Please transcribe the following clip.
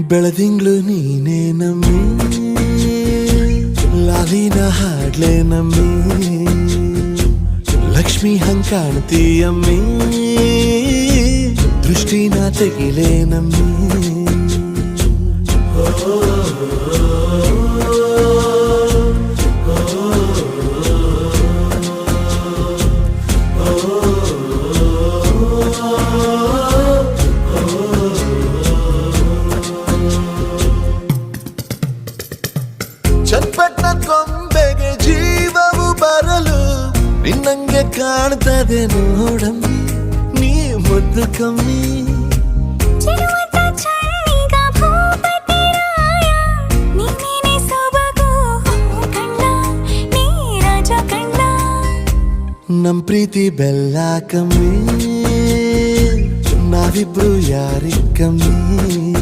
ಬೆಳದಿಂಗ್ಳು ನೀನೇ ನಮ್ಮಿ ಲಾಲಿನ ಹಾಡ್ಲೆ ನಮ್ಮಿ ಲಕ್ಷ್ಮಿ ಹಂಗ್ ಕಾಣ್ತೀಯಮ್ಮಿ ದೃಷ್ಟಿನ ತೆಗಿಲೆ ನಮ್ಮಿ ಚಟ್ಪಟ್ಟ ಕೊಂಬೆಗೆ ಜೀವವು ಬರಲು ನಿನ್ನಂಗೆ ಕಾಣ್ತದೆ ನೋಡಮ್ಮಿ ನೀ ಮುದ್ದು ಕಮ್ಮಿ ನಮ್ ಪ್ರೀತಿ ಬೆಲ್ಲ ಕಮ್ಮಿ ನಾವಿಬ್ರು ಯಾರಿಗ್ ಕಮ್ಮಿ